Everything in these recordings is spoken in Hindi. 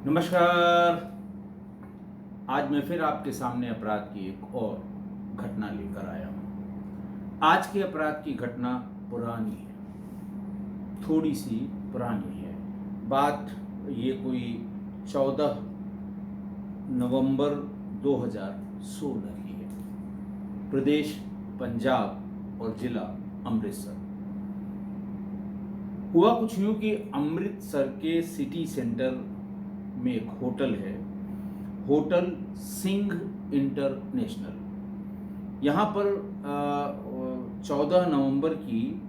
नमस्कार। आज मैं फिर आपके सामने अपराध की एक और घटना लेकर आया हूँ। आज के अपराध की घटना पुरानी है, थोड़ी सी पुरानी है। बात ये कोई 14 नवंबर 2016 की है। प्रदेश पंजाब और जिला अमृतसर। हुआ कुछ यूँ कि अमृतसर के सिटी सेंटर में एक होटल है, होटल सिंह इंटरनेशनल। यहाँ पर 14 नवंबर की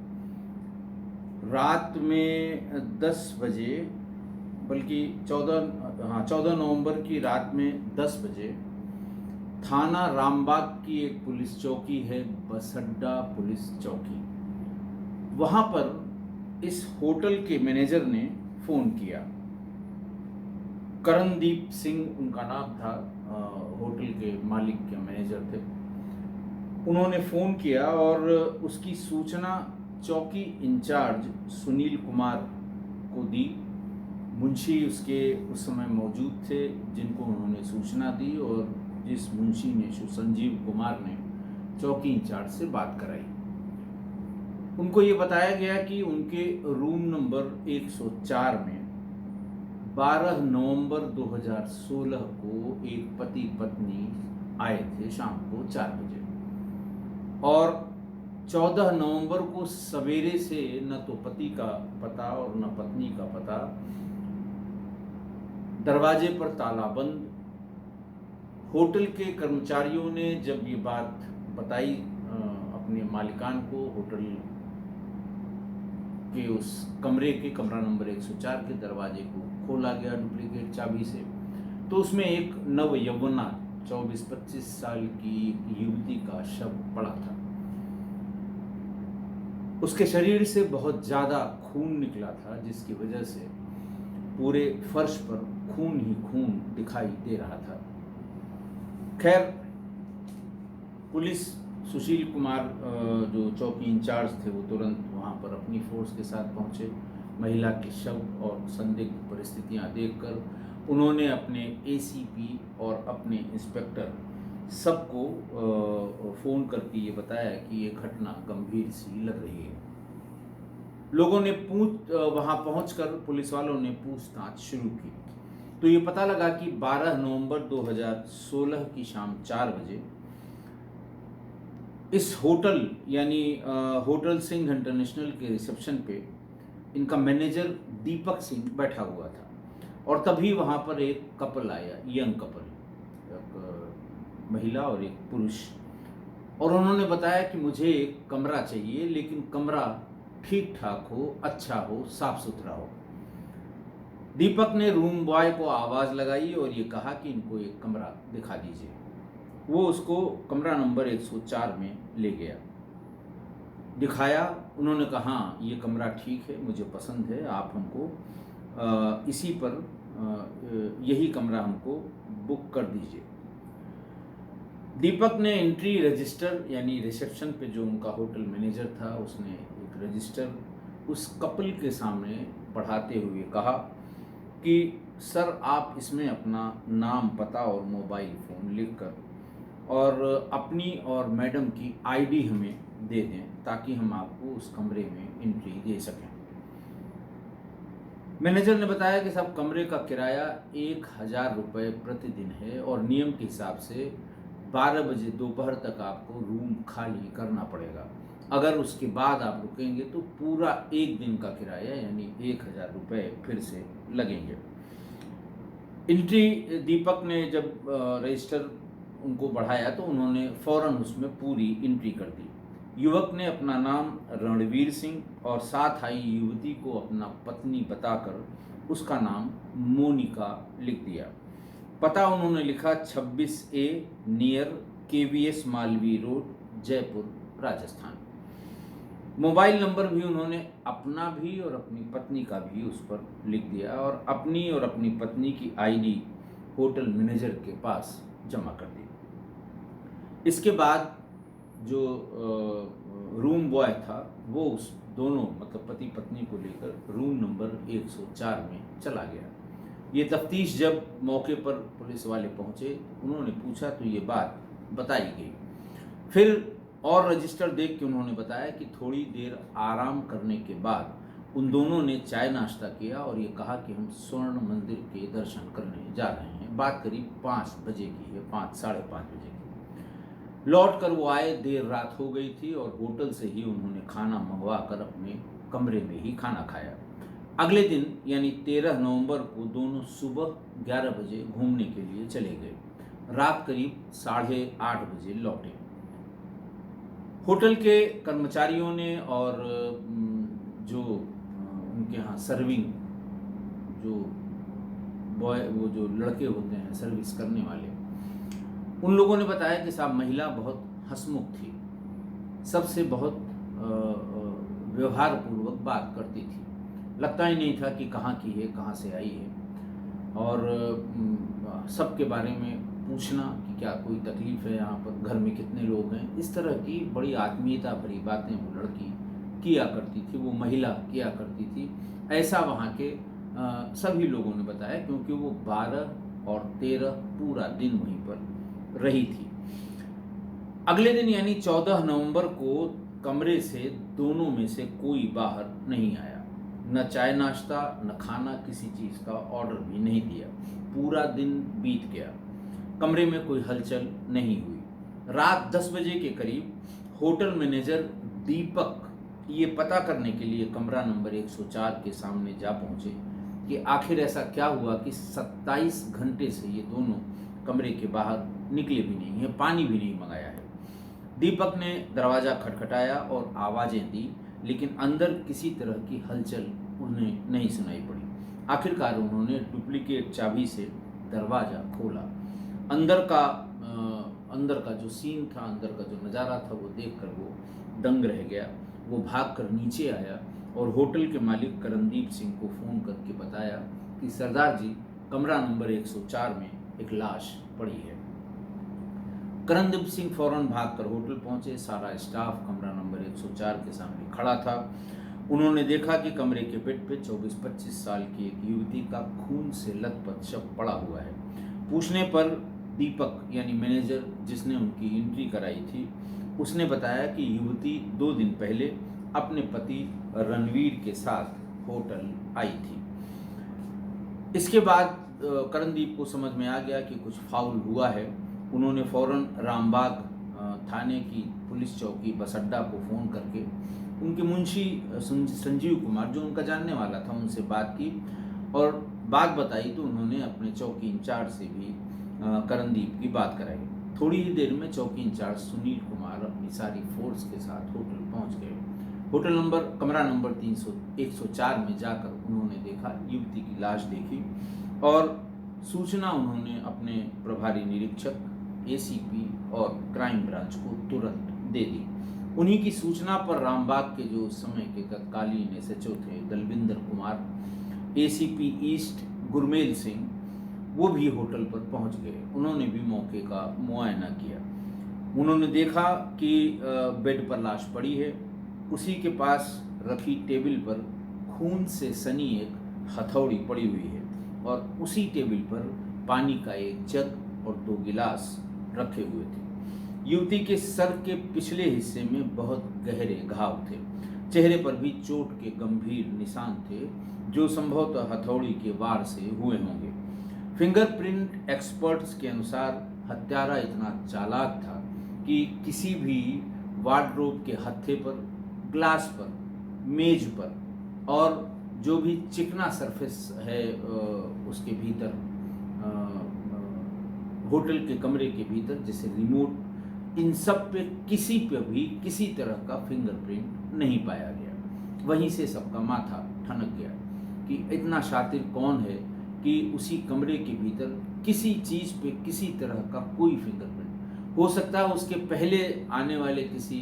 रात में 10 बजे, बल्कि 14 नवंबर की रात में 10 बजे थाना रामबाग की एक पुलिस चौकी है, बसअड्डा पुलिस चौकी। वहाँ पर इस होटल के मैनेजर ने फ़ोन किया। करणदीप सिंह उनका नाम था, होटल के मालिक के मैनेजर थे। उन्होंने फ़ोन किया और उसकी सूचना चौकी इंचार्ज सुनील कुमार को दी। मुंशी उसके उस समय मौजूद थे, जिनको उन्होंने सूचना दी, और जिस मुंशी ने, संजीव कुमार ने, चौकी इंचार्ज से बात कराई। उनको ये बताया गया कि उनके रूम नंबर 104 में 12 नवंबर 2016 को एक पति पत्नी आए थे शाम को 4 बजे, और 14 नवंबर को सवेरे से न तो पति का पता और न पत्नी का पता। दरवाजे पर ताला बंद। होटल के कर्मचारियों ने जब ये बात बताई अपने मालिकान को, होटल के उस कमरा नंबर 104 के दरवाजे को खोला गया डुप्लीकेट चाबी से, तो उसमें एक नव यौवना 24-25 साल की युवती का शव पड़ा था। उसके शरीर से बहुत ज़्यादा खून निकला था, जिसकी वजह से पूरे फर्श पर खून ही खून दिखाई दे रहा था। खैर, पुलिस, सुशील कुमार जो चौकी इंचार्ज थे, वो तुरंत वहाँ पर अपनी फोर्स के साथ पहुँचे। महिला के शव और संदिग्ध परिस्थितियाँ देखकर उन्होंने अपने एसीपी और अपने इंस्पेक्टर सबको फ़ोन करके ये बताया कि ये घटना गंभीर सी लग रही है। लोगों ने वहाँ पहुँचकर पुलिस वालों ने पूछताछ शुरू की, तो ये पता लगा कि 12 नवंबर 2016 की शाम 4 बजे इस होटल यानी होटल सिंह इंटरनेशनल के रिसेप्शन पे इनका मैनेजर दीपक सिंह बैठा हुआ था, और तभी वहाँ पर एक कपल आया, यंग कपल, एक महिला और एक पुरुष, और उन्होंने बताया कि मुझे एक कमरा चाहिए, लेकिन कमरा ठीक ठाक हो, अच्छा हो, साफ सुथरा हो। दीपक ने रूम बॉय को आवाज़ लगाई और ये कहा कि इनको एक कमरा दिखा दीजिए। वो उसको कमरा नंबर 104 में ले गया, दिखाया। उन्होंने कहा, हाँ ये कमरा ठीक है, मुझे पसंद है, आप हमको इसी पर यही कमरा हमको बुक कर दीजिए। दीपक ने एंट्री रजिस्टर, यानी रिसेप्शन पे जो उनका होटल मैनेजर था, उसने एक रजिस्टर उस कपल के सामने पढ़ाते हुए कहा कि सर, आप इसमें अपना नाम, पता और मोबाइल फ़ोन लिखकर और अपनी और मैडम की आईडी हमें दे दें, ताकि हम आपको उस कमरे में एंट्री दे सकें। मैनेजर ने बताया कि साहब, कमरे का किराया 1000 रुपये प्रतिदिन है, और नियम के हिसाब से 12 बजे दोपहर तक आपको रूम खाली करना पड़ेगा। अगर उसके बाद आप रुकेंगे तो पूरा एक दिन का किराया यानी 1000 रुपये फिर से लगेंगे। एंट्री दीपक ने जब रजिस्टर उनको बढ़ाया तो उन्होंने फ़ौरन उसमें पूरी एंट्री कर दी। युवक ने अपना नाम रणवीर सिंह और साथ आई युवती को अपना पत्नी बताकर उसका नाम मोनिका लिख दिया। पता उन्होंने लिखा 26A near KVS Malvi road, Jaipur, Rajasthan. Mobile number भी उन्होंने अपना भी और अपनी पत्नी का भी उस पर लिख दिया, और अपनी और अपनी पत्नी की आईडी होटल मैनेजर के पास जमा कर दी। इसके बाद जो रूम बॉय था, वो उस दोनों, मतलब पति पत्नी को लेकर रूम नंबर 104 में चला गया। ये तफ्तीश जब मौके पर पुलिस वाले पहुंचे, उन्होंने पूछा तो ये बात बताई गई। फिर और रजिस्टर देख के उन्होंने बताया कि थोड़ी देर आराम करने के बाद उन दोनों ने चाय नाश्ता किया और ये कहा कि हम स्वर्ण मंदिर के दर्शन करने जा रहे हैं। बात करीब 5 बजे की है, 5 साढ़े 5 बजे की। लौट कर वो आए, देर रात हो गई थी और होटल से ही उन्होंने खाना मंगवा कर अपने कमरे में ही खाना खाया। अगले दिन यानी 13 नवंबर को दोनों सुबह 11 बजे घूमने के लिए चले गए। रात करीब 8:30 बजे लौटे। होटल के कर्मचारियों ने और जो उनके यहाँ सर्विंग जो बॉय, वो जो लड़के होते हैं सर्विस करने वाले, उन लोगों ने बताया कि साहब महिला बहुत हंसमुख थी, सबसे बहुत व्यवहारपूर्वक बात करती थी। लगता ही नहीं था कि कहाँ की है, कहाँ से आई है। और सबके बारे में पूछना कि क्या कोई तकलीफ़ है यहाँ पर, घर में कितने लोग हैं, इस तरह की बड़ी आत्मीयता भरी बातें वो लड़की किया करती थी, वो महिला किया करती थी। ऐसा वहाँ के सभी लोगों ने बताया, क्योंकि वो 12 और 13 पूरा दिन वहीं पर रही थी। अगले दिन यानी 14 नवंबर को कमरे से दोनों में से कोई बाहर नहीं आया। न चाय नाश्ता, न खाना, किसी चीज़ का ऑर्डर भी नहीं दिया। पूरा दिन बीत गया, कमरे में कोई हलचल नहीं हुई। रात 10 बजे के करीब होटल मैनेजर दीपक ये पता करने के लिए कमरा नंबर 104 के सामने जा पहुंचे कि आखिर ऐसा क्या हुआ कि 27 घंटे से ये दोनों कमरे के बाहर निकले भी नहीं हैं, पानी भी नहीं मंगाया है। दीपक ने दरवाज़ा खटखटाया और आवाज़ें दी, लेकिन अंदर किसी तरह की हलचल उन्हें नहीं सुनाई पड़ी। आखिरकार उन्होंने डुप्लीकेट चाबी से दरवाज़ा खोला। अंदर का जो सीन था, अंदर का जो नज़ारा था, वो देखकर वो दंग रह गया। वो भागकर नीचे आया और होटल के मालिक करणदीप सिंह को फ़ोन करके बताया कि सरदार जी, कमरा नंबर 104 में एक लाश पड़ी है। करणदीप सिंह फौरन भागकर होटल पहुंचे। सारा स्टाफ कमरा नंबर 104 के सामने खड़ा था। उन्होंने देखा कि कमरे के बेड पे 24-25 साल की एक युवती का खून से लथपथ शव पड़ा हुआ है। पूछने पर दीपक यानी मैनेजर जिसने उनकी एंट्री कराई थी, उसने बताया कि युवती 2 दिन पहले अपने पति रणवीर के साथ होटल आई थी। इसके बाद करणदीप को समझ में आ गया कि कुछ फाउल हुआ है। उन्होंने फौरन रामबाग थाने की पुलिस चौकी बसअड्डा को फ़ोन करके उनके मुंशी संजीव कुमार, जो उनका जानने वाला था, उनसे बात की और बात बताई तो उन्होंने अपने चौकी इंचार्ज से भी करणदीप की बात कराई। थोड़ी ही देर में चौकी इंचार्ज सुनील कुमार अपनी सारी फोर्स के साथ होटल पहुंच गए। कमरा नंबर 104 में जाकर उन्होंने देखा, युवती की लाश देखी और सूचना उन्होंने अपने प्रभारी निरीक्षक, एसीपी और क्राइम ब्रांच को तुरंत दे दी। उन्हीं की सूचना पर रामबाग के जो उस समय के तत्कालीन एसएचओ थे दलविंदर कुमार, एसीपी ईस्ट गुरमेल सिंह, वो भी होटल पर पहुंच गए। उन्होंने भी मौके का मुआयना किया। उन्होंने देखा कि बेड पर लाश पड़ी है। उसी के पास रखी टेबल पर खून से सनी एक हथौड़ी पड़ी हुई है और उसी टेबल पर पानी का एक जग और 2 गिलास रखे हुए थे। युवती के सर के पिछले हिस्से में बहुत गहरे घाव थे। चेहरे पर भी चोट के गंभीर निशान थे, जो संभवतः हथौड़ी के वार से हुए होंगे। फिंगरप्रिंट एक्सपर्ट्स के अनुसार हत्यारा इतना चालाक था कि किसी भी वार्डरोब के हत्थे पर, ग्लास पर, मेज पर और जो भी चिकना सरफेस है उसके भीतर, होटल के कमरे के भीतर, जैसे रिमोट, इन सब पे किसी पे भी किसी तरह का फिंगरप्रिंट नहीं पाया गया। वहीं से सबका माथा ठनक गया कि इतना शातिर कौन है कि उसी कमरे के भीतर किसी चीज़ पे किसी तरह का कोई फिंगरप्रिंट हो सकता है। उसके पहले आने वाले किसी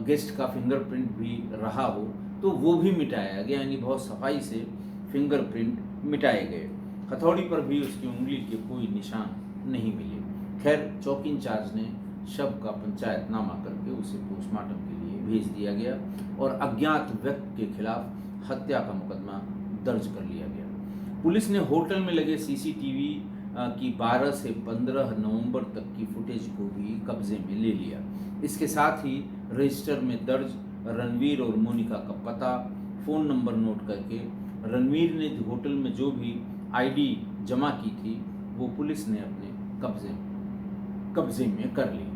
गेस्ट का फिंगरप्रिंट भी रहा हो तो वो भी मिटाया गया, यानी बहुत सफाई से फिंगरप्रिंट मिटाए गए। हथौड़ी पर भी उसकी उंगली के कोई निशान नहीं मिले। खैर, चौकी इंचार्ज ने शव का पंचायतनामा करके उसे पोस्टमार्टम के लिए भेज दिया गया और अज्ञात व्यक्ति के खिलाफ हत्या का मुकदमा दर्ज कर लिया गया। पुलिस ने होटल में लगे सीसीटीवी की 12 से 15 नवंबर तक की फुटेज को भी कब्जे में ले लिया। इसके साथ ही रजिस्टर में दर्ज रणवीर और मोनिका का पता, फ़ोन नंबर नोट करके रणवीर ने होटल में जो भी आईडी जमा की थी वो पुलिस ने अपने कब्जे में कर ली।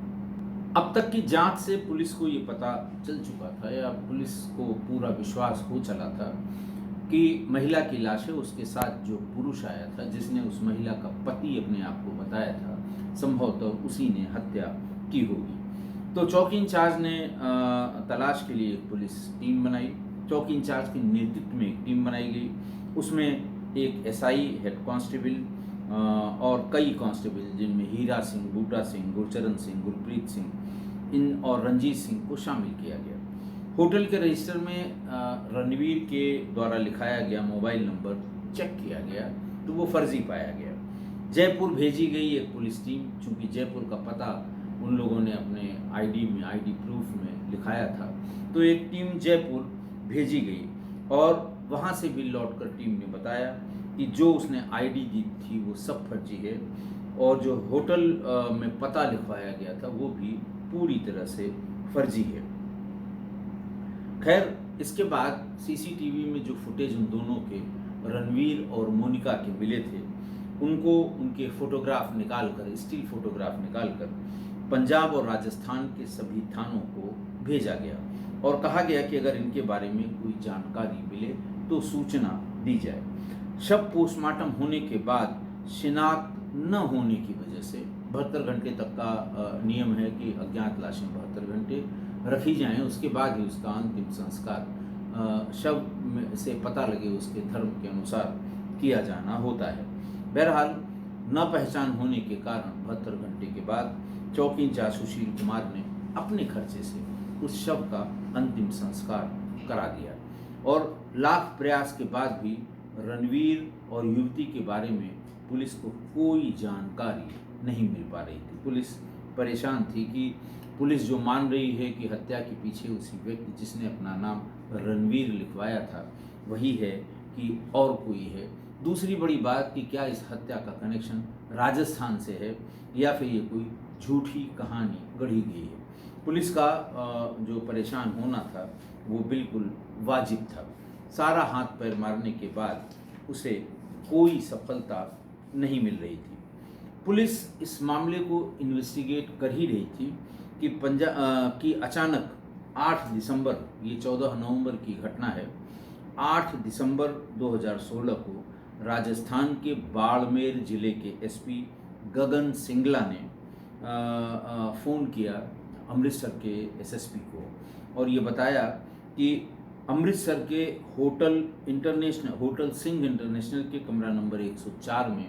अब तक की जांच से पुलिस को ये पता चल चुका था, या पुलिस को पूरा विश्वास हो चला था कि महिला की लाश है, उसके साथ जो पुरुष आया था जिसने उस महिला का पति अपने आप को बताया था, संभवतः उसी ने हत्या की होगी। तो चौकी इंचार्ज ने तलाश के लिए एक पुलिस टीम बनाई। चौकी इंचार्ज के नेतृत्व में एक टीम बनाई गई। उसमें एक एसआई, हेड कांस्टेबल और कई कांस्टेबल जिनमें हीरा सिंह, बूटा सिंह, गुरचरण सिंह, गुरप्रीत सिंह इन और रंजीत सिंह को शामिल किया गया। होटल के रजिस्टर में रणवीर के द्वारा लिखाया गया मोबाइल नंबर चेक किया गया तो वो फर्जी पाया गया। जयपुर भेजी गई एक पुलिस टीम, चूँकि जयपुर का पता उन लोगों ने अपने आईडी प्रूफ में लिखाया था, तो एक टीम जयपुर भेजी गई और वहाँ से भी लौटकर टीम ने बताया कि जो उसने आईडी दी थी वो सब फर्जी है और जो होटल में पता लिखवाया गया था वो भी पूरी तरह से फर्जी है। खैर, इसके बाद सीसीटीवी में जो फुटेज उन दोनों के, रणवीर और मोनिका के मिले थे, उनको उनके फोटोग्राफ निकालकर, स्टिल फोटोग्राफ निकालकर पंजाब और राजस्थान के सभी थानों को भेजा गया और कहा गया कि अगर इनके बारे में कोई जानकारी मिले तो सूचना दी जाए। शव पोस्टमार्टम होने के बाद शिनाख्त न होने की वजह से 72 घंटे तक का नियम है कि अज्ञात लाशें 72 घंटे रखी जाएं, उसके बाद ही उसका अंतिम संस्कार शव से पता लगे उसके धर्म के अनुसार किया जाना होता है। बहरहाल न पहचान होने के कारण 72 घंटे के बाद चौकी इंचार्ज सुशील कुमार ने अपने खर्चे से उस शव का अंतिम संस्कार करा दिया और लाख प्रयास के बाद भी रणवीर और युवती के बारे में पुलिस को कोई जानकारी नहीं मिल पा रही थी। पुलिस परेशान थी कि पुलिस जो मान रही है कि हत्या के पीछे उसी व्यक्ति जिसने अपना नाम रणवीर लिखवाया था वही है कि और कोई है। दूसरी बड़ी बात कि क्या इस हत्या का कनेक्शन राजस्थान से है या फिर ये कोई झूठी कहानी गढ़ी गई है। पुलिस का जो परेशान होना था वो बिल्कुल वाजिब था। सारा हाथ पैर मारने के बाद उसे कोई सफलता नहीं मिल रही थी। पुलिस इस मामले को इन्वेस्टिगेट कर ही रही थी कि अचानक 8 दिसंबर, ये 14 नवंबर की घटना है, 8 दिसंबर 2016 को राजस्थान के बाड़मेर जिले के एसपी गगन सिंगला ने फ़ोन किया अमृतसर के एसएसपी को और ये बताया कि अमृतसर के होटल सिंह इंटरनेशनल के कमरा नंबर 104 में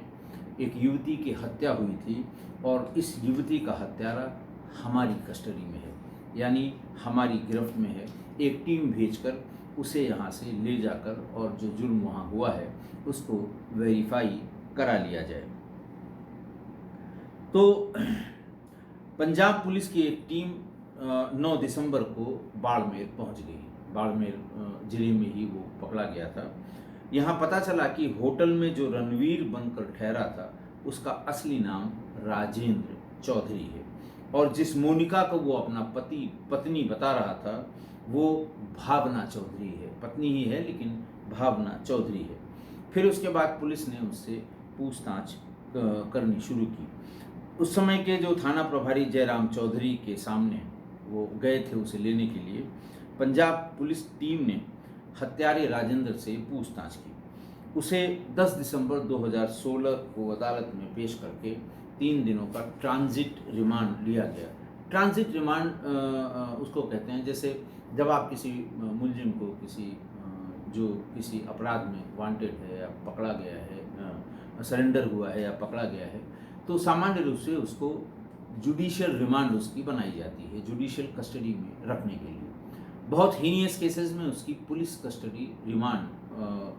एक युवती की हत्या हुई थी और इस युवती का हत्यारा हमारी कस्टडी में है, यानी हमारी गिरफ्त में है। एक टीम भेजकर उसे यहाँ से ले जाकर और जो जुर्म वहाँ हुआ है उसको वेरीफाई करा लिया जाए। तो पंजाब पुलिस की एक टीम 9 दिसंबर को बाड़मेर पहुँच गई। बाड़मेर जिले में ही वो पकड़ा गया था। यहाँ पता चला कि होटल में जो रणवीर बनकर ठहरा था उसका असली नाम राजेंद्र चौधरी है और जिस मोनिका को वो अपना पत्नी बता रहा था वो भावना चौधरी है। पत्नी ही है लेकिन भावना चौधरी है। फिर उसके बाद पुलिस ने उससे पूछताछ करनी शुरू की। उस समय के जो थाना प्रभारी जयराम चौधरी के सामने वो गए थे उसे लेने के लिए। पंजाब पुलिस टीम ने हत्यारे राजेंद्र से पूछताछ की। उसे 10 दिसंबर 2016 को अदालत में पेश करके 3 दिनों का ट्रांजिट रिमांड लिया गया। ट्रांजिट रिमांड उसको कहते हैं जैसे जब आप किसी मुलजिम को किसी अपराध में वांटेड है या पकड़ा गया है, सरेंडर हुआ है या पकड़ा गया है, तो सामान्य रूप से उसको जुडिशियल रिमांड उसकी बनाई जाती है, जुडिशियल कस्टडी में रखने के लिए। बहुत हीनियस केसेस में उसकी पुलिस कस्टडी रिमांड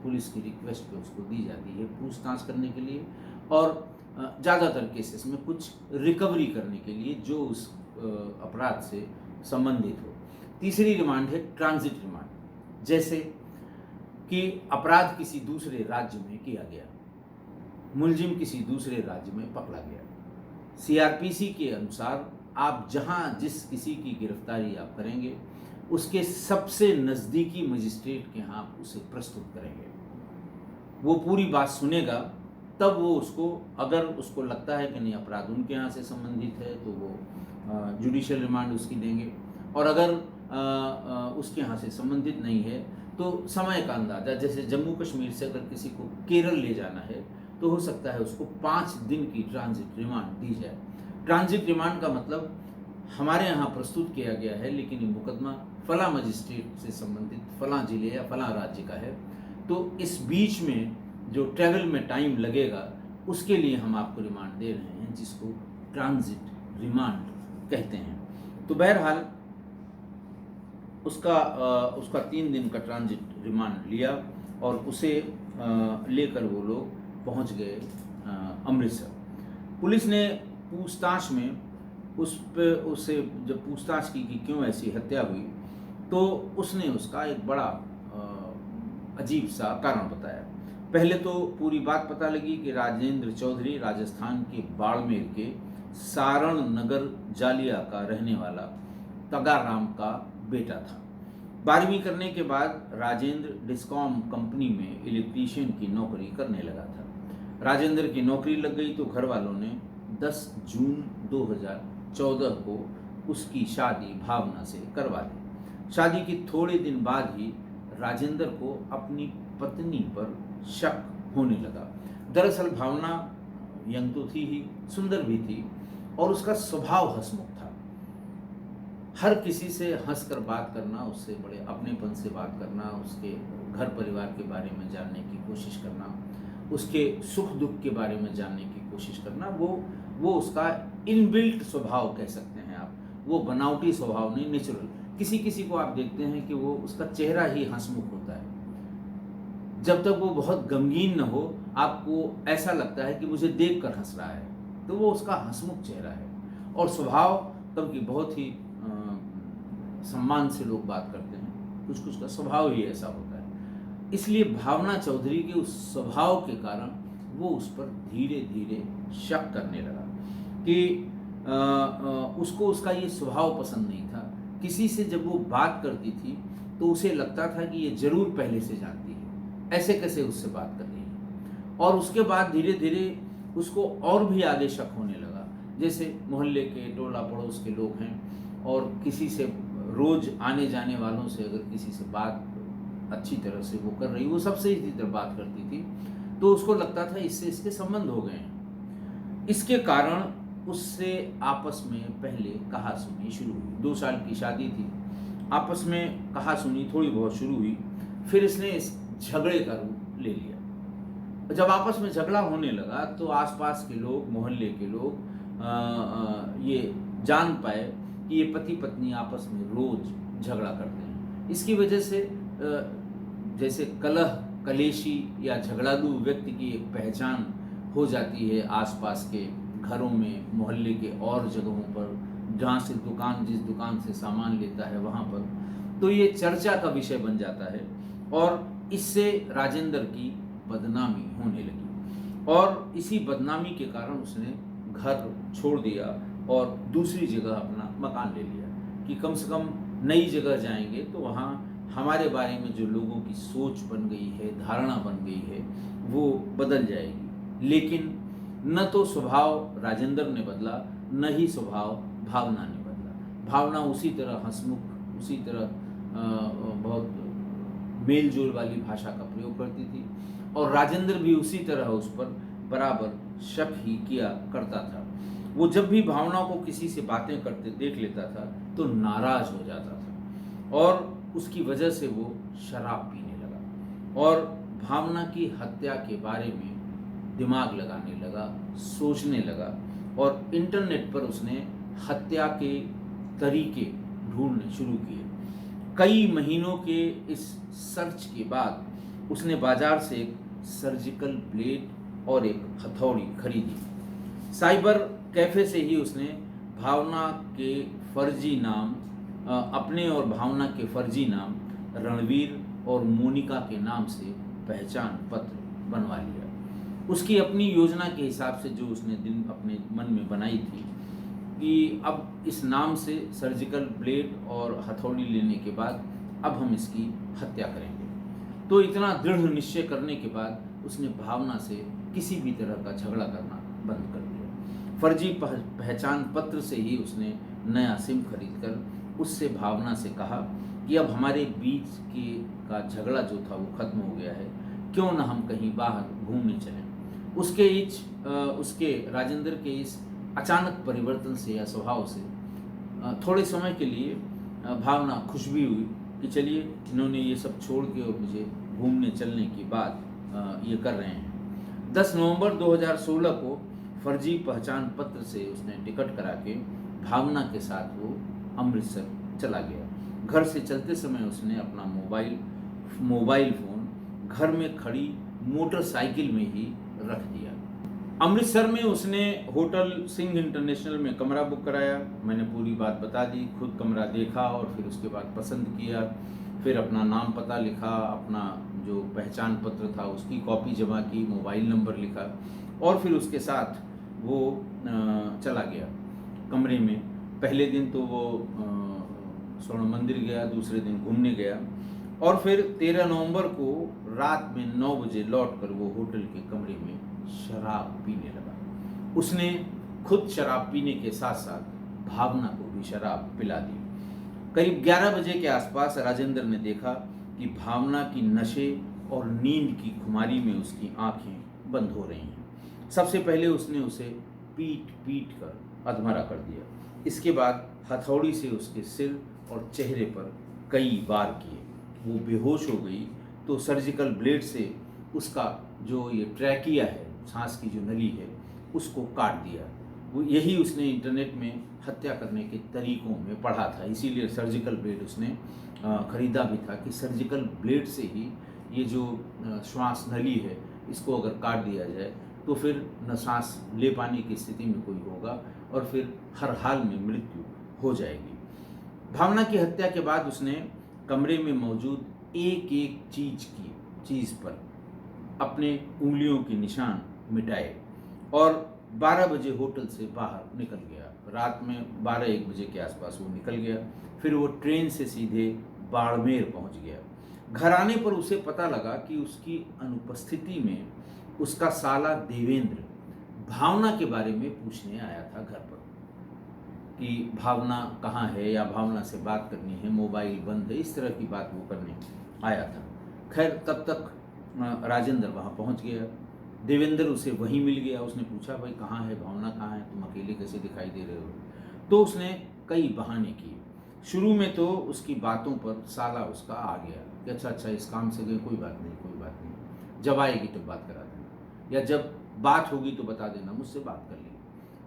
पुलिस की रिक्वेस्ट पे उसको दी जाती है पूछताछ करने के लिए और ज़्यादातर केसेस में कुछ रिकवरी करने के लिए जो उस अपराध से संबंधित हो। तीसरी रिमांड है ट्रांजिट रिमांड। जैसे कि अपराध किसी दूसरे राज्य में किया गया, मुलजिम किसी दूसरे राज्य में पकड़ा गया। सीआरपीसी के अनुसार आप जहां जिस किसी की गिरफ्तारी आप करेंगे, उसके सबसे नज़दीकी मजिस्ट्रेट के यहाँ आप उसे प्रस्तुत करेंगे। वो पूरी बात सुनेगा, तब वो उसको, अगर उसको लगता है कि नहीं अपराध उनके यहाँ से संबंधित है, तो वो जुडिशियल रिमांड उसकी देंगे, और अगर उसके यहाँ से संबंधित नहीं है तो समय का अंदाज़ा, जैसे जम्मू कश्मीर से अगर किसी को केरल ले जाना है तो हो सकता है उसको 5 दिन की ट्रांजिट रिमांड दी जाए। ट्रांजिट रिमांड का मतलब हमारे यहाँ प्रस्तुत किया गया है, लेकिन ये मुकदमा फलां मजिस्ट्रेट से संबंधित फलां जिले या फलां राज्य का है, तो इस बीच में जो ट्रैवल में टाइम लगेगा उसके लिए हम आपको रिमांड दे रहे हैं, जिसको ट्रांजिट रिमांड कहते हैं। तो बहरहाल उसका 3 दिन का ट्रांजिट रिमांड लिया और उसे लेकर वो लोग पहुंच गए अमृतसर। पुलिस ने पूछताछ में उससे जब पूछताछ की कि क्यों ऐसी हत्या हुई, तो उसने उसका एक बड़ा अजीब सा कारण बताया। पहले तो पूरी बात पता लगी कि राजेंद्र चौधरी राजस्थान के बाड़मेर के सारण नगर जालिया का रहने वाला तगाराम का बेटा था। 12वीं करने के बाद राजेंद्र डिस्कॉम कंपनी में इलेक्ट्रीशियन की नौकरी करने लगा था। राजेंद्र की नौकरी लग गई तो घर वालों ने 10 जून 2014 को उसकी शादी भावना से करवा दी। शादी के थोड़े दिन बाद ही राजेंद्र को अपनी पत्नी पर शक होने लगा। दरअसल भावना यंग तो थी ही, सुंदर भी थी, और उसका स्वभाव हंसमुख था। हर किसी से हंसकर बात करना, उससे बड़े अपनेपन से बात करना, उसके घर परिवार के बारे में जानने की कोशिश करना, उसके सुख दुख के बारे में जानने की कोशिश करना, वो उसका इनबिल्ट स्वभाव कह सकते हैं आप। वो बनावटी स्वभाव नहीं, नेचुरल। किसी किसी को आप देखते हैं कि वो उसका चेहरा ही हंसमुख होता है। जब तक वो बहुत गमगीन न हो, आपको ऐसा लगता है कि मुझे देख कर हंस रहा है, तो वो उसका हंसमुख चेहरा है। और स्वभाव तब की बहुत ही सम्मान से लोग बात करते हैं, कुछ कुछ का स्वभाव ही ऐसा होता है। इसलिए भावना चौधरी के उस स्वभाव के कारण वो उस पर धीरे धीरे शक करने लगा कि उसको उसका ये स्वभाव पसंद नहीं था। किसी से जब वो बात करती थी तो उसे लगता था कि ये जरूर पहले से जानती है, ऐसे कैसे उससे बात कर रही है। और उसके बाद धीरे धीरे उसको और भी आगे शक होने लगा। जैसे मोहल्ले के, टोला पड़ोस के लोग हैं और किसी से रोज आने जाने वालों से अगर किसी से बात अच्छी तरह से वो कर रही, वो सबसे इसी तरह बात करती थी, तो उसको लगता था इससे इसके संबंध हो गए हैं। इसके कारण उससे आपस में पहले कहा सुनी शुरू हुई। 2 साल की शादी थी, आपस में कहा सुनी थोड़ी बहुत शुरू हुई, फिर इसने इस झगड़े का रूप ले लिया। जब आपस में झगड़ा होने लगा तो आसपास के लोग, मोहल्ले के लोग ये जान पाए कि ये पति पत्नी आपस में रोज झगड़ा करते हैं। इसकी वजह से जैसे कलह, कलेशी या झगड़ालू व्यक्ति की एक पहचान हो जाती है आसपास के घरों में, मोहल्ले के और जगहों पर, जहाँ से जिस दुकान से सामान लेता है वहाँ पर, तो ये चर्चा का विषय बन जाता है और इससे राजेंद्र की बदनामी होने लगी। और इसी बदनामी के कारण उसने घर छोड़ दिया और दूसरी जगह अपना मकान ले लिया कि कम से कम नई जगह जाएंगे तो वहाँ हमारे बारे में जो लोगों की सोच बन गई है, धारणा बन गई है, वो बदल जाएगी। लेकिन न तो स्वभाव राजेंद्र ने बदला, न ही स्वभाव भावना ने बदला। भावना उसी तरह हंसमुख, उसी तरह बहुत मेल जोल वाली भाषा का प्रयोग करती थी और राजेंद्र भी उसी तरह उस पर बराबर शक ही किया करता था। वो जब भी भावना को किसी से बातें करते देख लेता था तो नाराज हो जाता था और उसकी वजह से वो शराब पीने लगा और भावना की हत्या के बारे में दिमाग लगाने लगा, सोचने लगा और इंटरनेट पर उसने हत्या के तरीके ढूंढने शुरू किए। कई महीनों के इस सर्च के बाद उसने बाजार से एक सर्जिकल ब्लेड और एक हथौड़ी खरीदी। साइबर कैफे से ही उसने भावना के फर्जी नाम, अपने और भावना के फर्जी नाम रणवीर, और मोनिका के नाम से पहचान पत्र बनवा लिया। उसकी अपनी योजना के हिसाब से जो उसने दिन अपने मन में बनाई थी कि अब इस नाम से सर्जिकल ब्लेड और हथौड़ी लेने के बाद अब हम इसकी हत्या करेंगे। तो इतना दृढ़ निश्चय करने के बाद उसने भावना से किसी भी तरह का झगड़ा करना बंद कर दिया। फर्जी पहचान पत्र से ही उसने नया सिम खरीदकर उससे भावना से कहा कि अब हमारे बीच का झगड़ा जो था वो खत्म हो गया है, क्यों ना हम कहीं बाहर घूमने चलें। उसके राजेंद्र के इस अचानक परिवर्तन से या स्वभाव से थोड़े समय के लिए भावना खुश भी हुई कि चलिए इन्होंने ये सब छोड़ के और मुझे घूमने चलने की बात ये कर रहे हैं। 10 नवंबर 2016 को फर्जी पहचान पत्र से उसने टिकट करा के भावना के साथ वो अमृतसर चला गया। घर से चलते समय उसने अपना मोबाइल फ़ोन घर में खड़ी मोटरसाइकिल में ही रख दिया। अमृतसर में उसने होटल सिंह इंटरनेशनल में कमरा बुक कराया। मैंने पूरी बात बता दी, खुद कमरा देखा और फिर उसके बाद पसंद किया, फिर अपना नाम पता लिखा, अपना जो पहचान पत्र था उसकी कॉपी जमा की, मोबाइल नंबर लिखा और फिर उसके साथ वो चला गया कमरे में। पहले दिन तो वो स्वर्ण मंदिर गया, दूसरे दिन घूमने गया और फिर 13 नवंबर को रात में 9 बजे लौटकर वो होटल के कमरे में शराब पीने लगा। उसने खुद शराब पीने के साथ साथ भावना को भी शराब पिला दी। करीब 11 बजे के आसपास राजेंद्र ने देखा कि भावना की नशे और नींद की खुमारी में उसकी आंखें बंद हो रही हैं। सबसे पहले उसने उसे पीट कर अधमरा कर दिया। इसके बाद हथौड़ी से उसके सिर और चेहरे पर कई वार किए। वो बेहोश हो गई तो सर्जिकल ब्लेड से उसका जो ये ट्रैकिया है, सांस की जो नली है, उसको काट दिया। वो यही उसने इंटरनेट में हत्या करने के तरीकों में पढ़ा था, इसीलिए सर्जिकल ब्लेड उसने खरीदा भी था कि सर्जिकल ब्लेड से ही ये जो श्वास नली है इसको अगर काट दिया जाए तो फिर न सांस ले पाने की स्थिति में कोई होगा और फिर हर हाल में मृत्यु हो जाएगी। भावना की हत्या के बाद उसने कमरे में मौजूद एक एक चीज़ पर अपने उंगलियों के निशान मिटाए और 12 बजे होटल से बाहर निकल गया। रात में 12-1 बजे के आसपास वो निकल गया। फिर वो ट्रेन से सीधे बाड़मेर पहुंच गया। घर आने पर उसे पता लगा कि उसकी अनुपस्थिति में उसका साला देवेंद्र भावना के बारे में पूछने आया था घर पर कि भावना कहाँ है या भावना से बात करनी है, मोबाइल बंद है, इस तरह की बात वो करने आया था। खैर तब तक राजेंद्र वहाँ पहुँच गया। देवेंद्र उसे वहीं मिल गया। उसने पूछा, भाई कहाँ है भावना, कहाँ है, तुम अकेले कैसे दिखाई दे रहे हो? तो उसने कई बहाने किए। शुरू में तो उसकी बातों पर साला उसका आ गया कि अच्छा इस काम से गए, कोई बात नहीं, जब आएगी तब बात करा देना, या जब बात होगी तो बता देना, मुझसे बात कर लेगी।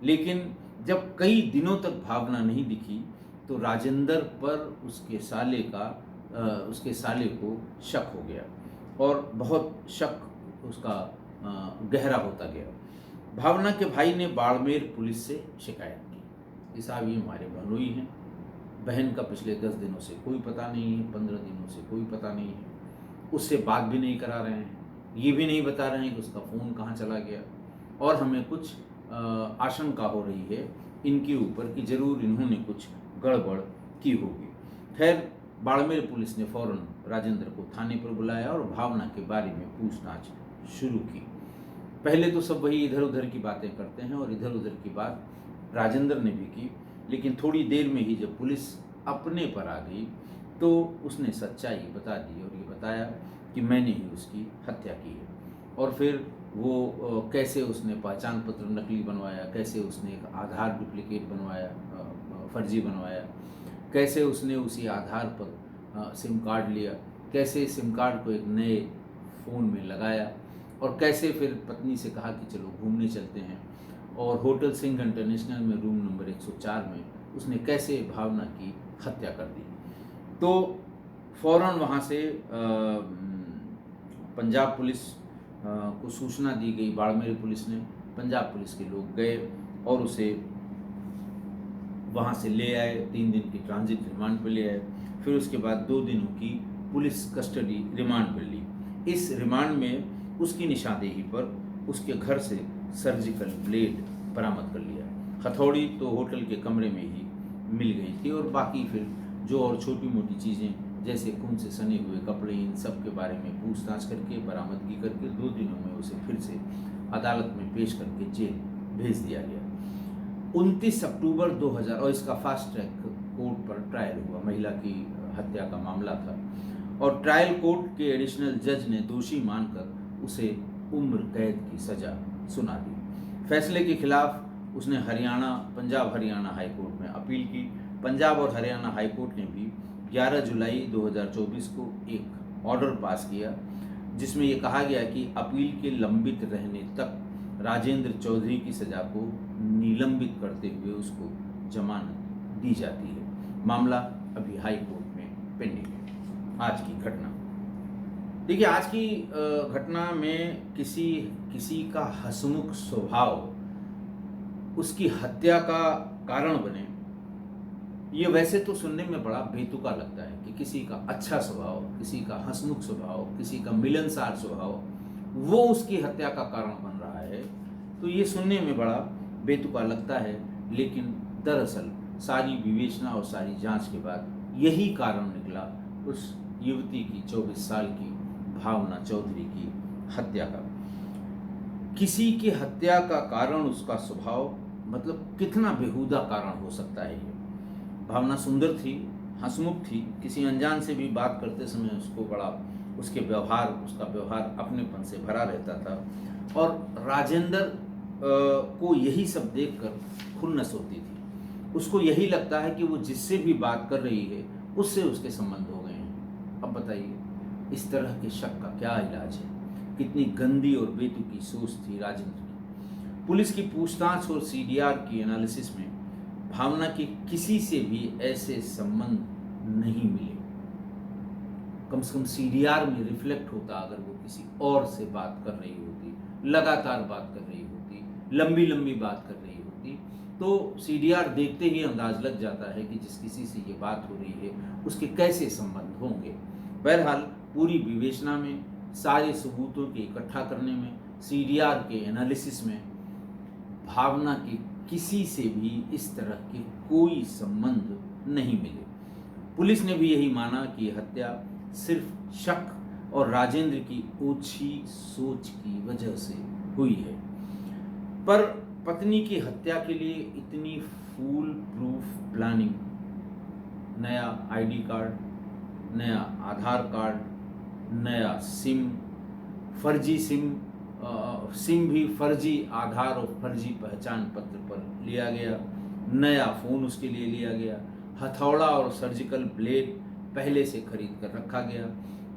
लेकिन जब कई दिनों तक भावना नहीं दिखी तो राजेंद्र पर उसके साले को शक हो गया और बहुत शक उसका गहरा होता गया। भावना के भाई ने बाड़मेर पुलिस से शिकायत की कि साहब ये हमारे बहनोई हैं, बहन का पिछले 10 दिनों से कोई पता नहीं है, 15 दिनों से कोई पता नहीं है, उससे बात भी नहीं करा रहे हैं, ये भी नहीं बता रहे हैं कि उसका फ़ोन कहाँ चला गया और हमें कुछ आशंका हो रही है इनके ऊपर कि ज़रूर इन्होंने कुछ गड़बड़ की होगी। खैर बाड़मेर पुलिस ने फ़ौरन राजेंद्र को थाने पर बुलाया और भावना के बारे में पूछताछ शुरू की। पहले तो सब वही इधर उधर की बातें करते हैं और इधर उधर की बात राजेंद्र ने भी की, लेकिन थोड़ी देर में ही जब पुलिस अपने पर आ गई तो उसने सच्चाई बता दी और ये बताया कि मैंने ही उसकी हत्या की है। और फिर वो कैसे उसने पहचान पत्र नकली बनवाया, कैसे उसने एक आधार डुप्लीकेट बनवाया, फर्जी बनवाया, कैसे उसने उसी आधार पर सिम कार्ड लिया, कैसे सिम कार्ड को एक नए फ़ोन में लगाया और कैसे फिर पत्नी से कहा कि चलो घूमने चलते हैं, और होटल सिंह इंटरनेशनल में रूम नंबर 104 में उसने कैसे भावना की हत्या कर दी। तो फ़ौरन वहाँ से पंजाब पुलिस को सूचना दी गई। बाड़मेर पुलिस ने, पंजाब पुलिस के लोग गए और उसे वहाँ से ले आए, 3 दिन की ट्रांजिट रिमांड पर ले आए। फिर उसके बाद 2 दिनों की पुलिस कस्टडी रिमांड पर ली। इस रिमांड में उसकी निशानदेही पर उसके घर से सर्जिकल ब्लेड बरामद कर लिया। हथौड़ी तो होटल के कमरे में ही मिल गई थी और बाकी फिर जो और छोटी मोटी चीज़ें जैसे खून से सने हुए कपड़े, इन सब के बारे में पूछताछ करके बरामदगी करके 2 दिनों में उसे फिर से अदालत में पेश करके जेल भेज दिया गया। 29 अक्टूबर 2000 और इसका फास्ट ट्रैक कोर्ट पर ट्रायल हुआ। महिला की हत्या का मामला था और ट्रायल कोर्ट के एडिशनल जज ने दोषी मानकर उसे उम्र कैद की सजा सुना दी। फैसले के खिलाफ उसने पंजाब हरियाणा हाई कोर्ट में अपील की। पंजाब और हरियाणा हाई कोर्ट ने भी 11 जुलाई 2024 को एक ऑर्डर पास किया जिसमें यह कहा गया कि अपील के लंबित रहने तक राजेंद्र चौधरी की सजा को निलंबित करते हुए उसको जमानत दी जाती है। मामला अभी हाई कोर्ट में पेंडिंग है। आज की घटना देखिए, आज की घटना में किसी का हंसमुख स्वभाव उसकी हत्या का कारण बने, ये वैसे तो सुनने में बड़ा बेतुका लगता है कि किसी का अच्छा स्वभाव, किसी का हंसमुख स्वभाव, किसी का मिलनसार स्वभाव वो उसकी हत्या का कारण बन रहा है, तो ये सुनने में बड़ा बेतुका लगता है। लेकिन दरअसल सारी विवेचना और सारी जांच के बाद यही कारण निकला उस युवती की 24 साल की भावना चौधरी की हत्या का। किसी की हत्या का कारण उसका स्वभाव, मतलब कितना बेहुदा कारण हो सकता है ये। भावना सुंदर थी, हंसमुख थी, किसी अनजान से भी बात करते समय उसको बड़ा उसका व्यवहार अपनेपन से भरा रहता था और राजेंद्र को यही सब देखकर खुन्नस होती थी। उसको यही लगता है कि वो जिससे भी बात कर रही है उससे उसके संबंध हो गए हैं। अब बताइए इस तरह के शक का क्या इलाज है? कितनी गंदी और बेतुकी सोच थी राजेंद्र की। पुलिस की पूछताछ और सीडीआर की एनालिसिस में भावना के किसी से भी ऐसे संबंध नहीं मिले। कम से कम सीडीआर में रिफ्लेक्ट होता अगर वो किसी और से बात कर रही होती, लगातार बात कर रही होती, लंबी लंबी बात कर रही होती, तो सीडीआर देखते ही अंदाज लग जाता है कि जिस किसी से ये बात हो रही है उसके कैसे संबंध होंगे। बहरहाल पूरी विवेचना में, सारे सबूतों के इकट्ठा करने में, सीडीआर के एनालिसिस में भावना के किसी से भी इस तरह के कोई संबंध नहीं मिले। पुलिस ने भी यही माना कि हत्या सिर्फ शक और राजेंद्र की ओछी सोच की वजह से हुई है। पर पत्नी की हत्या के लिए इतनी फूल प्रूफ प्लानिंग, नया आईडी कार्ड, नया आधार कार्ड, नया सिम, फर्जी सिम भी फर्जी आधार और फर्जी पहचान पत्र पर लिया गया, नया फ़ोन उसके लिए लिया गया, हथौड़ा और सर्जिकल ब्लेड पहले से खरीद कर रखा गया।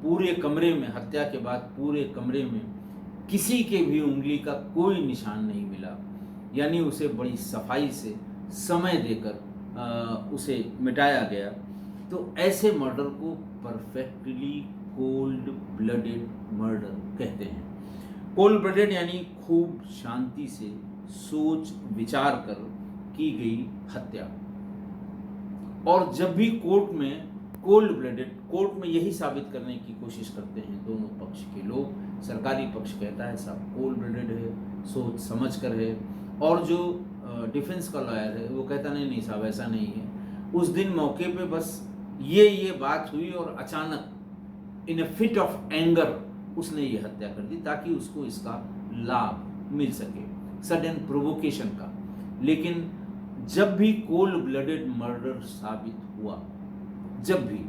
पूरे कमरे में, हत्या के बाद पूरे कमरे में किसी के भी उंगली का कोई निशान नहीं मिला, यानी उसे बड़ी सफाई से समय देकर उसे मिटाया गया। तो ऐसे मर्डर को परफेक्टली कोल्ड ब्लडेड मर्डर कहते हैं। कोल्ड ब्लडेड यानी खूब शांति से सोच विचार कर की गई हत्या। और जब भी कोर्ट में कोल्ड ब्लडेड, कोर्ट में यही साबित करने की कोशिश करते हैं दोनों पक्ष के लोग। सरकारी पक्ष कहता है साहब कोल्ड ब्लडेड है, सोच समझ कर है, और जो डिफेंस का लॉयर है वो कहता नहीं साहब ऐसा नहीं है, उस दिन मौके पे बस ये बात हुई और अचानक इन ए फिट ऑफ एंगर उसने ये हत्या कर दी ताकि उसको इसका लाभ मिल सके, सडन प्रोवोकेशन का। लेकिन जब भी कोल्ड ब्लडेड मर्डर साबित हुआ, जब भी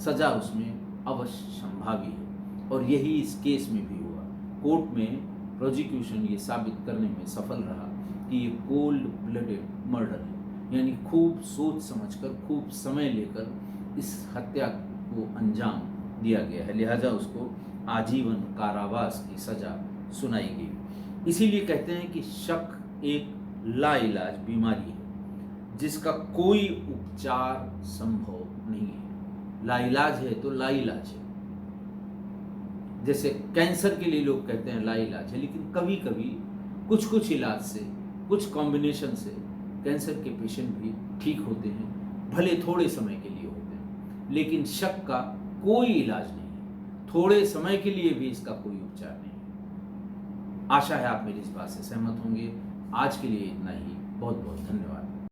सजा उसमें अवश्य संभावी है, और यही इस केस में भी हुआ। कोर्ट में प्रोसिक्यूशन ये साबित करने में सफल रहा कि ये कोल्ड ब्लडेड मर्डर है, यानी खूब सोच समझकर, खूब समय लेकर इस हत्या को अंजाम दिया गया है, लिहाजा उसको आजीवन कारावास की सजा सुनाई गई। इसीलिए कहते हैं कि शक एक लाइलाज बीमारी है जिसका कोई उपचार संभव नहीं है। लाइलाज है तो लाइलाज है। जैसे कैंसर के लिए लोग कहते हैं लाइलाज है, लेकिन कभी कभी कुछ इलाज से, कुछ कॉम्बिनेशन से कैंसर के पेशेंट भी ठीक होते हैं, भले थोड़े समय के लिए होते हैं। लेकिन शक का कोई इलाज नहीं है, थोड़े समय के लिए भी इसका कोई उपचार नहीं है। आशा है आप मेरी इस बात से सहमत होंगे। आज के लिए इतना ही। बहुत बहुत धन्यवाद।